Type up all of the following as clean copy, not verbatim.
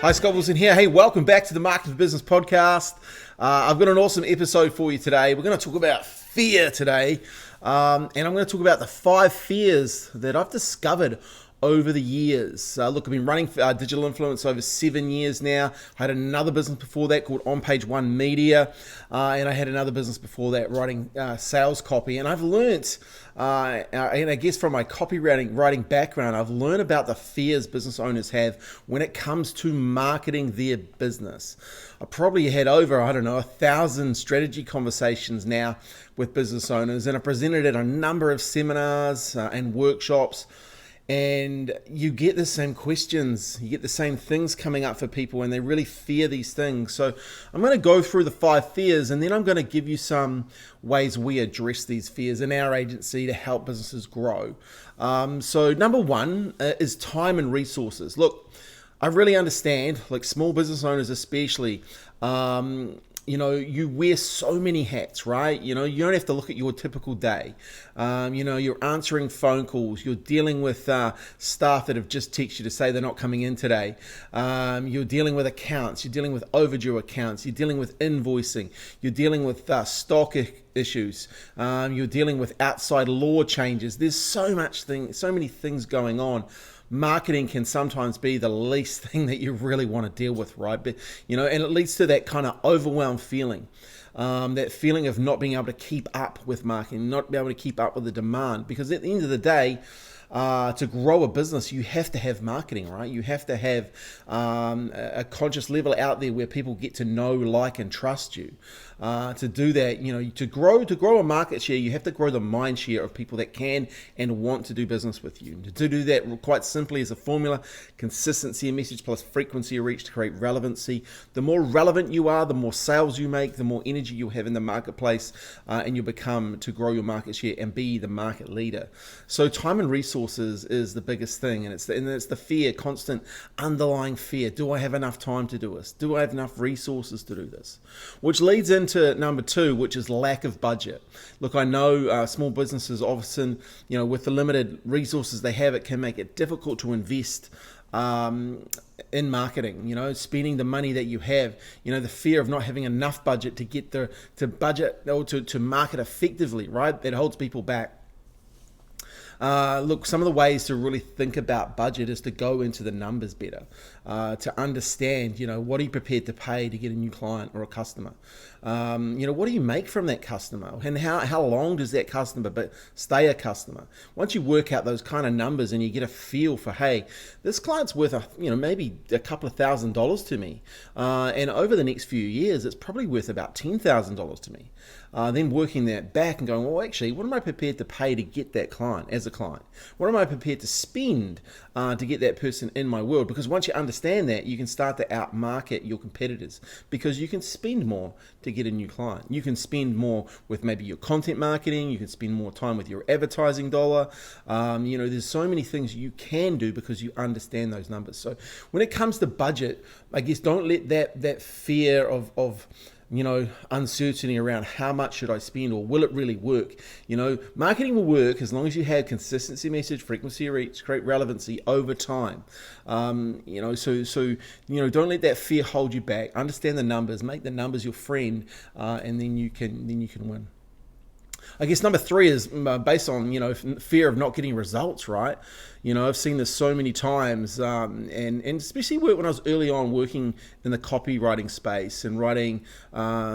Hi, Scott Wilson here. Hey, welcome back to the Market for Business podcast. I've got an awesome episode for you today. We're going to talk about fear today, and I'm going to talk about the 5 fears that I've discovered over the years. Look, I've been running digital influence over 7 years now. I had another business before that called On Page One Media, and I had another business before that writing sales copy. And I've learnt, and I guess from my writing background, I've learned about the fears business owners have when it comes to marketing their business. I probably had over, 1,000 strategy conversations now with business owners, and I presented at a number of seminars and workshops. And you get the same questions, you get the same things coming up for people, and they really fear these things. So I'm going to go through the 5 fears, and then I'm going to give you some ways we address these fears in our agency to help businesses grow. So number 1 is time and resources. Look, I really understand, like small business owners especially, you wear so many hats, right? You don't have to look at your typical day. You're answering phone calls. You're dealing with staff that have just texted you to say they're not coming in today. You're dealing with accounts. You're dealing with overdue accounts. You're dealing with invoicing. You're dealing with stock issues. You're dealing with outside law changes. There's so many things going on. Marketing can sometimes be the least thing that you really want to deal with, right? But, and it leads to that kind of overwhelmed feeling, that feeling of not being able to keep up with marketing, not being able to keep up with the demand. Because at the end of the day, to grow a business, you have to have marketing, right? You have to have a conscious level out there where people get to know, like, and trust you. To do that, to grow a market share, you have to grow the mind share of people that can and want to do business with you. To do that, quite simply, is a formula: consistency of message plus frequency of reach to create relevancy. The more relevant you are, the more sales you make, the more energy you have in the marketplace, and you become to grow your market share and be the market leader. So time and resources is the biggest thing, and it's the fear, constant underlying fear. Do I have enough time to do this? Do I have enough resources to do this? Which leads into number 2, which is lack of budget. Look, I know small businesses often, with the limited resources they have, it can make it difficult to invest in marketing, spending the money that you have, the fear of not having enough budget to get to budget or to market effectively, right? That holds people back. Look, some of the ways to really think about budget is to go into the numbers better, to understand, what are you prepared to pay to get a new client or a customer? What do you make from that customer? And how long does that customer stay a customer? Once you work out those kind of numbers and you get a feel for, hey, this client's worth maybe a couple of $1,000s to me, and over the next few years, it's probably worth about $10,000 to me. Then working that back and going, well, actually, what am I prepared to pay to get that client as a client? What am I prepared to spend to get that person in my world? Because once you understand that, you can start to outmarket your competitors, because you can spend more to get a new client. You can spend more with maybe your content marketing. You can spend more time with your advertising dollar. There's so many things you can do because you understand those numbers. So when it comes to budget, I guess don't let that fear of uncertainty around how much should I spend or will it really work. Marketing will work as long as you have consistency, message, frequency, reach, create relevancy over time. So don't let that fear hold you back. Understand the numbers, make the numbers your friend, and then you can win. I guess number 3 is based on, fear of not getting results, right? I've seen this so many times, and especially when I was early on working in the copywriting space and writing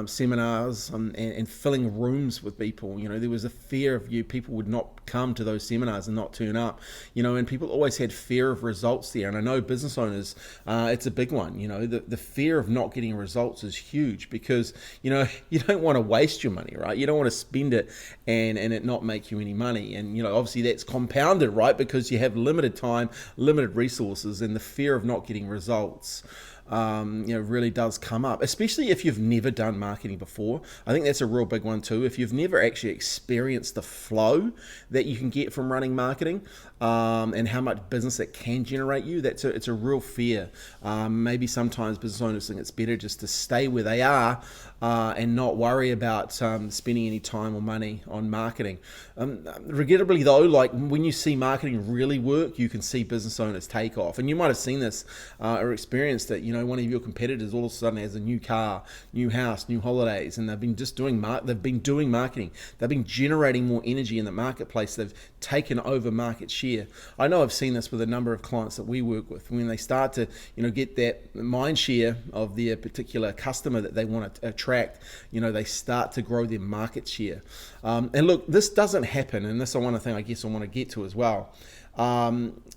seminars and filling rooms with people. There was a fear of people would not come to those seminars and not turn up, and people always had fear of results there. And I know business owners, it's a big one. The fear of not getting results is huge because, you don't want to waste your money, right? You don't want to spend it and it not make you any money. And, obviously that's compounded, right? Because you have limited time, limited resources, and the fear of not getting results. really does come up, especially if you've never done marketing before. I think that's a real big one too. If you've never actually experienced the flow that you can get from running marketing, and how much business it can generate you, it's a real fear. Maybe sometimes business owners think it's better just to stay where they are, and not worry about spending any time or money on marketing. Regrettably though, like when you see marketing really work, you can see business owners take off. And you might have seen this or experienced it. One of your competitors all of a sudden has a new car, new house, new holidays, and they've been doing marketing. They've been generating more energy in the marketplace. They've taken over market share. I know I've seen this with a number of clients that we work with. When they start to get that mind share of their particular customer that they want to attract, they start to grow their market share. And look, this doesn't happen, and this is one thing I guess I want to get to as well.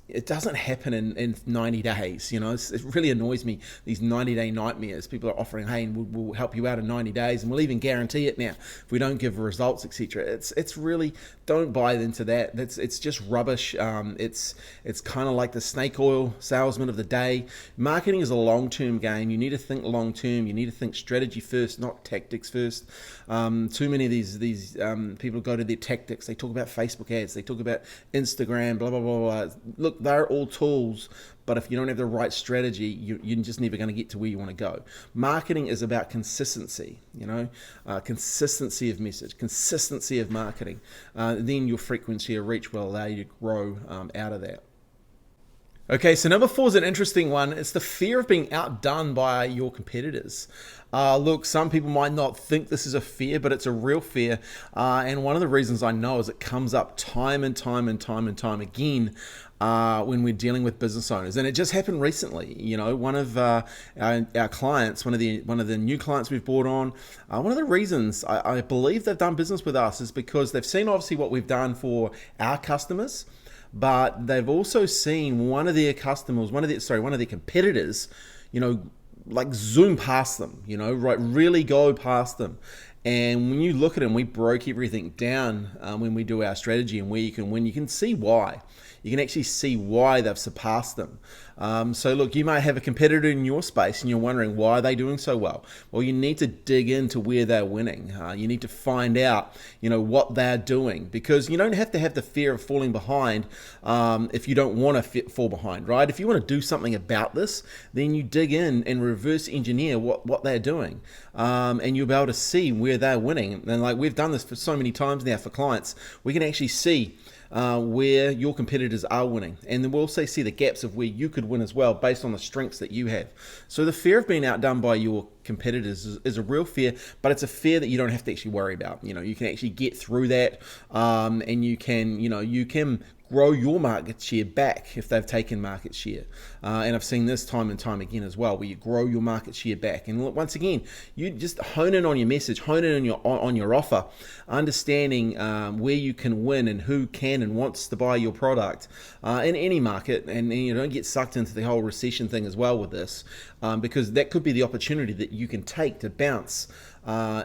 It doesn't happen in 90 days. It really annoys me, these 90-day nightmares. People are offering, hey, we'll help you out in 90 days, and we'll even guarantee it now if we don't give results, etc. It's really, don't buy into that. It's just rubbish. It's kind of like the snake oil salesman of the day. Marketing is a long-term game. You need to think long-term. You need to think strategy first, not tactics first. Too many of these people go to their tactics. They talk about Facebook ads. They talk about Instagram, blah, blah, blah, blah. Look, they're all tools, but if you don't have the right strategy, you're just never going to get to where you want to go. Marketing is about consistency, consistency of message, consistency of marketing. Then your frequency of reach will allow you to grow out of that. Okay, so number 4 is an interesting one. It's the fear of being outdone by your competitors. Look, some people might not think this is a fear, but it's a real fear. And one of the reasons I know is it comes up time and time again when we're dealing with business owners. And it just happened recently. One of our clients, one of the new clients we've brought on, one of the reasons I believe they've done business with us is because they've seen obviously what we've done for our customers, but they've also seen one of their competitors, like zoom past them, really go past them. And when you look at them, we broke everything down when we do our strategy and where you can win. You can see why. You can actually see why they've surpassed them. So look, you might have a competitor in your space and you're wondering why are they doing so well. Well, you need to dig into where they're winning. You need to find out, what they're doing, because you don't have to have the fear of falling behind if you don't want to fall behind, right? If you want to do something about this, then you dig in and reverse engineer what they're doing, and you'll be able to see where they're winning. And like we've done this for so many times now for clients, we can actually see where your competitors are winning, and then we'll also see the gaps of where you could win as well based on the strengths that you have. So the fear of being outdone by your competitors is a real fear, but it's a fear that you don't have to actually worry about. You can actually get through that, and you can grow your market share back if they've taken market share. And I've seen this time and time again as well, where you grow your market share back. And look, once again, you just hone in on your message, hone in on your offer, understanding where you can win and who can and wants to buy your product in any market. And you don't get sucked into the whole recession thing as well with this, because that could be the opportunity that you can take to bounce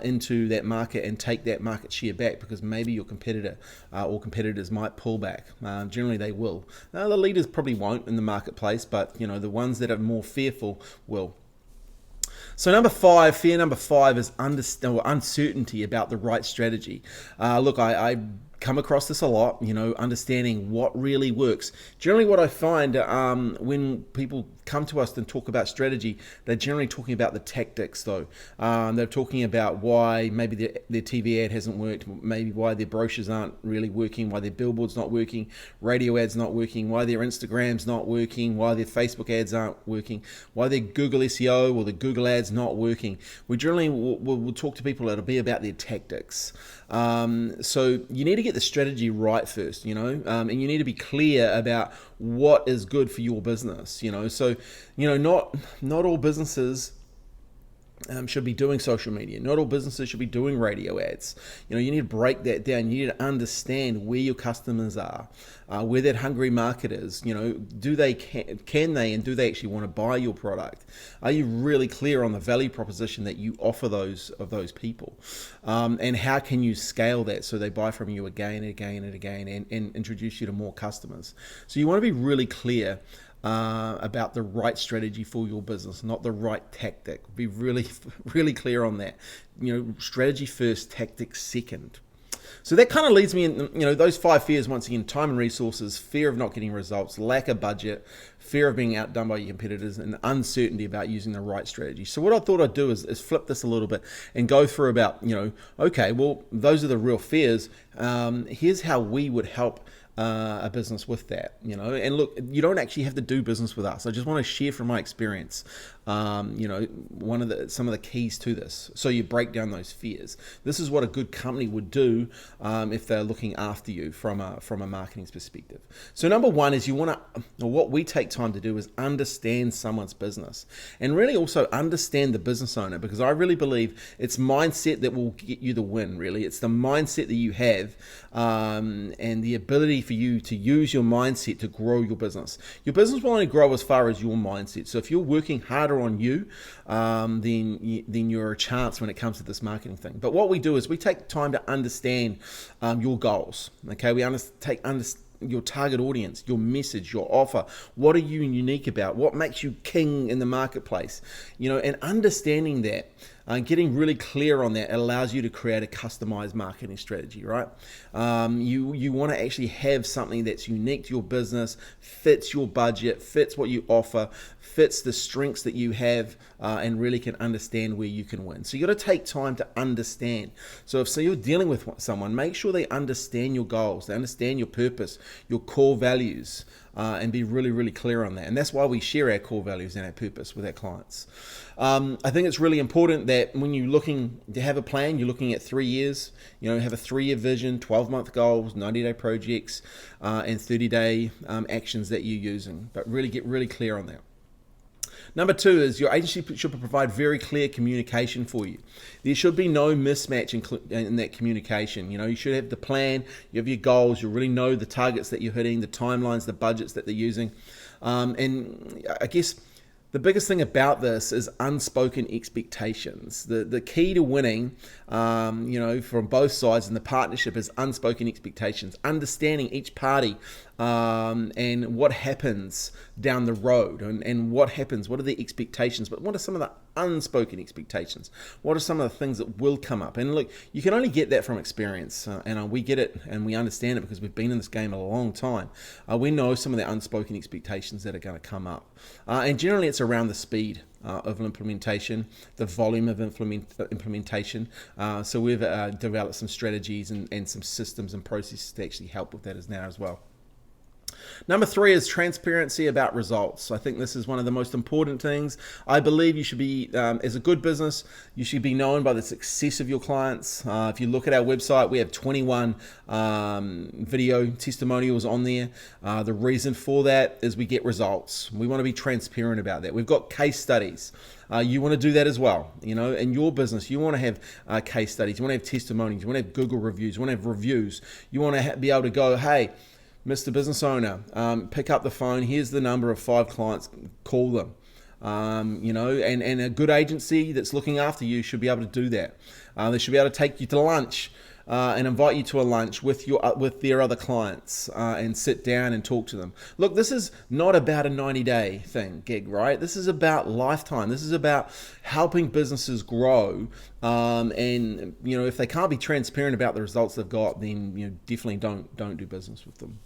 into that market and take that market share back, because maybe your competitor or competitors might pull back. Generally they will. The leaders probably won't in the marketplace, but the ones that are more fearful will. So fear number five is uncertainty about the right strategy. Look, I come across this a lot, understanding what really works. Generally what I find when people come to us and talk about strategy, they're generally talking about the tactics though. They're talking about why maybe their TV ad hasn't worked, maybe why their brochures aren't really working, why their billboard's not working, radio ads not working, why their Instagram's not working, why their Facebook ads aren't working, why their Google SEO or the Google ads not working. We generally will talk to people that'll be about their tactics. So you need to get the strategy right first, and you need to be clear about what is good for your business, so, not all businesses should be doing social media. Not all businesses should be doing radio ads. You need to break that down. You need to understand where your customers are, where that hungry market is. Do they can they and do they actually want to buy your product? Are you really clear on the value proposition that you offer those people, and how can you scale that so they buy from you again and again and again and introduce you to more customers? So you want to be really clear about the right strategy for your business, not the right tactic. Be really, really clear on that. Strategy first, tactics second. So that kind of leads me in, those 5 fears, once again: time and resources, fear of not getting results, lack of budget, fear of being outdone by your competitors, and uncertainty about using the right strategy. So what I thought I'd do is flip this a little bit and go through about, okay, well, those are the real fears. Here's how we would help a business with that, and look, you don't actually have to do business with us. I just want to share from my experience, some of the keys to this. So you break down those fears. This is what a good company would do if they're looking after you from a marketing perspective. So number one is what we take time to do is understand someone's business, and really also understand the business owner, because I really believe it's mindset that will get you the win. Really, it's the mindset that you have, and the ability for you to use your mindset to grow your business. Your business will only grow as far as your mindset. So if you're working harder on you, then you're a chance when it comes to this marketing thing. But what we do is we take time to understand your goals. Okay, we understand your target audience, your message, your offer. What are you unique about? What makes you king in the marketplace? And understanding that, getting really clear on that, allows you to create a customized marketing strategy, right? You want to actually have something that's unique to your business, fits your budget, fits what you offer, fits the strengths that you have, and really can understand where you can win. So you got to take time to understand. So if you're dealing with someone, make sure they understand your goals, they understand your purpose, your core values, and be really, really clear on that. And that's why we share our core values and our purpose with our clients. I think it's really important that when you're looking to have a plan, you're looking at 3 years, have a 3-year vision, 12-month goals, 90-day projects, and 30-day actions that you're using. But really get really clear on that. Number 2 is your agency should provide very clear communication for you. There should be no mismatch in that communication. You should have the plan, you have your goals, you really know the targets that you're hitting, the timelines, the budgets that they're using. And I guess the biggest thing about this is unspoken expectations. The key to winning, from both sides in the partnership is unspoken expectations, understanding each party and what happens down the road, and what are the expectations, but what are some of the unspoken expectations? What are some of the things that will come up? And look, you can only get that from experience, and we get it and we understand it because we've been in this game a long time. We know some of the unspoken expectations that are going to come up, and generally it's around the speed of implementation, the volume of implementation. So we've developed some strategies and some systems and processes to actually help with that as well. Number 3 is transparency about results. I think this is one of the most important things. I believe you should be, as a good business, you should be known by the success of your clients. If you look at our website, we have 21 video testimonials on there. The reason for that is we get results. We want to be transparent about that. We've got case studies. You want to do that as well. In your business, you want to have case studies. You want to have testimonials. You want to have Google reviews. You want to have reviews. You want to be able to go, hey, Mr. Business Owner, pick up the phone. Here's the number of 5 clients. Call them. And a good agency that's looking after you should be able to do that. They should be able to take you to lunch and invite you to a lunch with their other clients and sit down and talk to them. Look, this is not about a 90-day gig, right? This is about lifetime. This is about helping businesses grow. And if they can't be transparent about the results they've got, then definitely don't do business with them.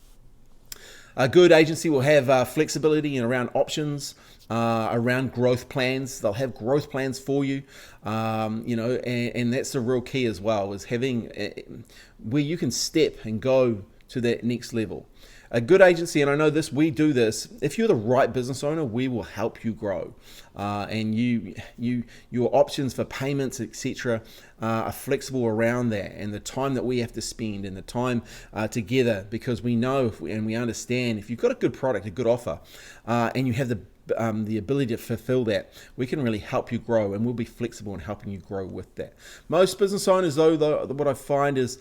A good agency will have flexibility around options, around growth plans. They'll have growth plans for you, and that's the real key as well, is having where you can step and go to that next level. A good agency, and I know this, we do this, if you're the right business owner, we will help you grow. And your options for payments, etc., are flexible around that, and the time that we have to spend and the time together, because we know and we understand if you've got a good product, a good offer, and you have the ability to fulfill that, we can really help you grow, and we'll be flexible in helping you grow with that. Most business owners, though, what I find is,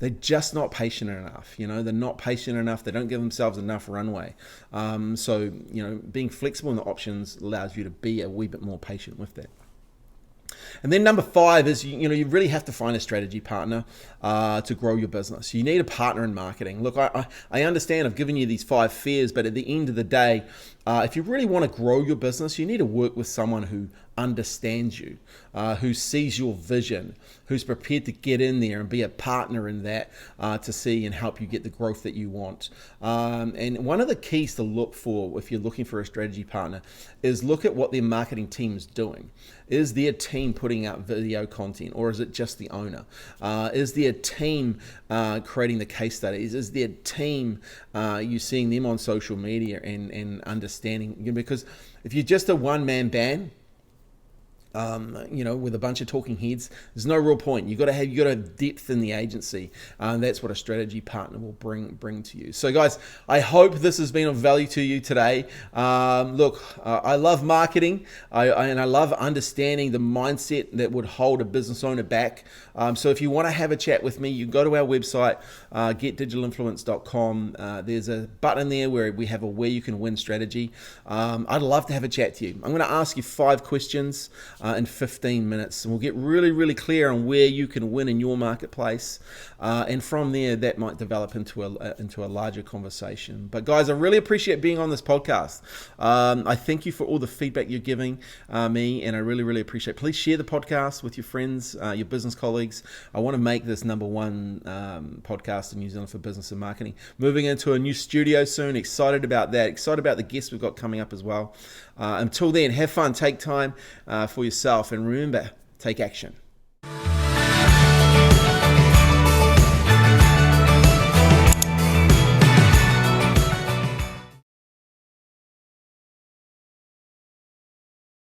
they're just not patient enough. They're not patient enough. They don't give themselves enough runway. So being flexible in the options allows you to be a wee bit more patient with that. And then number 5 is, you really have to find a strategy partner to grow your business. You need a partner in marketing. Look, I understand I've given you these 5 fears, but at the end of the day, if you really want to grow your business, you need to work with someone who understands you, who sees your vision, who's prepared to get in there and be a partner in that to see and help you get the growth that you want. And one of the keys to look for if you're looking for a strategy partner is look at what their marketing team is doing. Is their team putting out video content, or is it just the owner? Is their team creating the case studies? Is their team you seeing them on social media and understanding? Because if you're just a one-man band, with a bunch of talking heads, there's no real point. You got to have depth in the agency. That's what a strategy partner will bring to you. So, guys, I hope this has been of value to you today. Look, I love marketing, and I love understanding the mindset that would hold a business owner back. So, if you want to have a chat with me, you go to our website, getdigitalinfluence.com. There's a button there where we have a where you can win strategy. I'd love to have a chat to you. I'm going to ask you 5 questions. In 15 minutes, and we'll get really, really clear on where you can win in your marketplace, and from there, that might develop into a larger conversation. But guys, I really appreciate being on this podcast. I thank you for all the feedback you're giving me, and I really, really appreciate it. Please share the podcast with your friends, your business colleagues. I want to make this #1 podcast in New Zealand for business and marketing. Moving into a new studio soon. Excited about that. Excited about the guests we've got coming up as well. Until then, have fun, take time for yourself, and remember, take action.